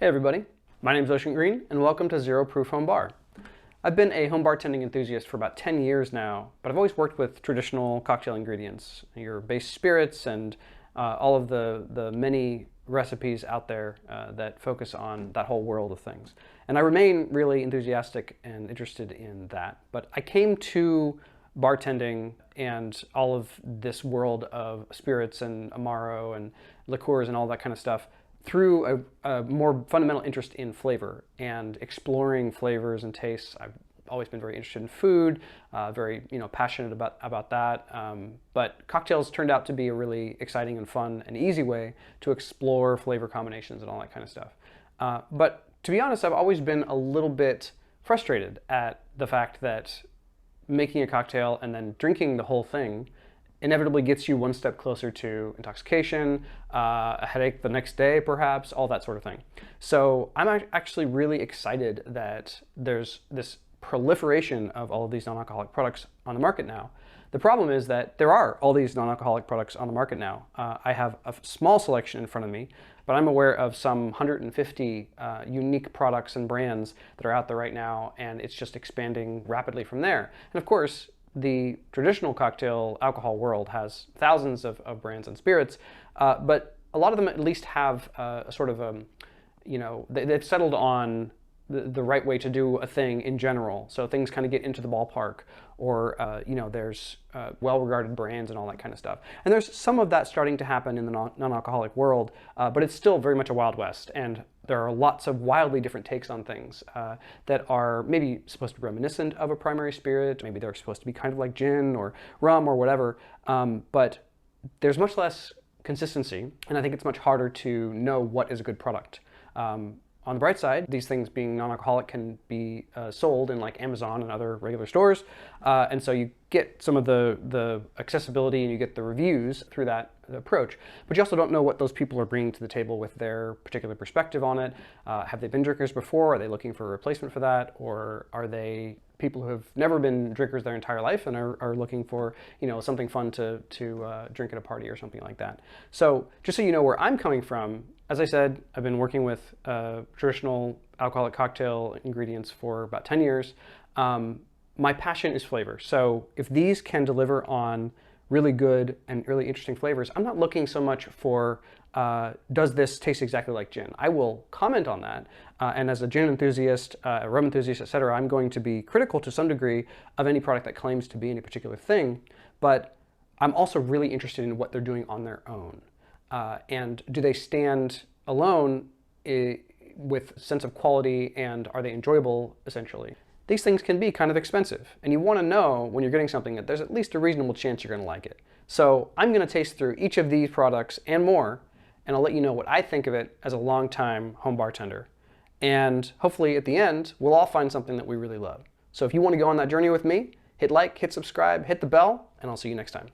Hey everybody, my name is Ocean Green and welcome to Zero Proof Home Bar. I've been a home bartending enthusiast for about 10 years now, but I've always worked with traditional cocktail ingredients, your base spirits and all of the many recipes out there that focus on that whole world of things. And I remain really enthusiastic and interested in that, but I came to bartending and all of this world of spirits and Amaro and liqueurs and all that kind of stuff through a more fundamental interest in flavor and exploring flavors and tastes. I've always been very interested in food, very passionate about that. But cocktails turned out to be a really exciting and fun and easy way to explore flavor combinations and all that kind of stuff. But to be honest, I've always been a little bit frustrated at the fact that making a cocktail and then drinking the whole thing inevitably gets you one step closer to intoxication, a headache the next day perhaps, all that sort of thing. So I'm actually really excited that there's this proliferation of all of these non-alcoholic products on the market now. The problem is that there are all these non-alcoholic products on the market now. I have a small selection in front of me, but I'm aware of some 150 unique products and brands that are out there right now, and it's just expanding rapidly from there. And of course, the traditional cocktail alcohol world has thousands of brands and spirits, but a lot of them at least have a sort of, they've settled on the right way to do a thing in general. So things kind of get into the ballpark, or there's well-regarded brands and all that kind of stuff. And there's some of that starting to happen in the non-alcoholic world, but it's still very much a Wild West. And there are lots of wildly different takes on things that are maybe supposed to be reminiscent of a primary spirit. Maybe they're supposed to be kind of like gin or rum or whatever. But there's much less consistency, and I think it's much harder to know what is a good product. On the bright side, these things being non-alcoholic can be sold in like Amazon and other regular stores. And so you get some of the accessibility and you get the reviews through that approach. But you also don't know what those people are bringing to the table with their particular perspective on it. Have they been drinkers before? Are they looking for a replacement for that? Or are they people who have never been drinkers their entire life and are looking for something fun to drink at a party or something like that? So just so you know where I'm coming from, as I said, I've been working with traditional alcoholic cocktail ingredients for about 10 years. My passion is flavor. So if these can deliver on really good and really interesting flavors, I'm not looking so much for does this taste exactly like gin? I will comment on that. And as a gin enthusiast, a rum enthusiast, etc., I'm going to be critical to some degree of any product that claims to be any particular thing. But I'm also really interested in what they're doing on their own. And do they stand alone with sense of quality, and are they enjoyable, essentially? These things can be kind of expensive, and you want to know when you're getting something that there's at least a reasonable chance you're going to like it. So I'm going to taste through each of these products and more, and I'll let you know what I think of it as a long-time home bartender. And hopefully at the end, we'll all find something that we really love. So if you want to go on that journey with me, hit like, hit subscribe, hit the bell, and I'll see you next time.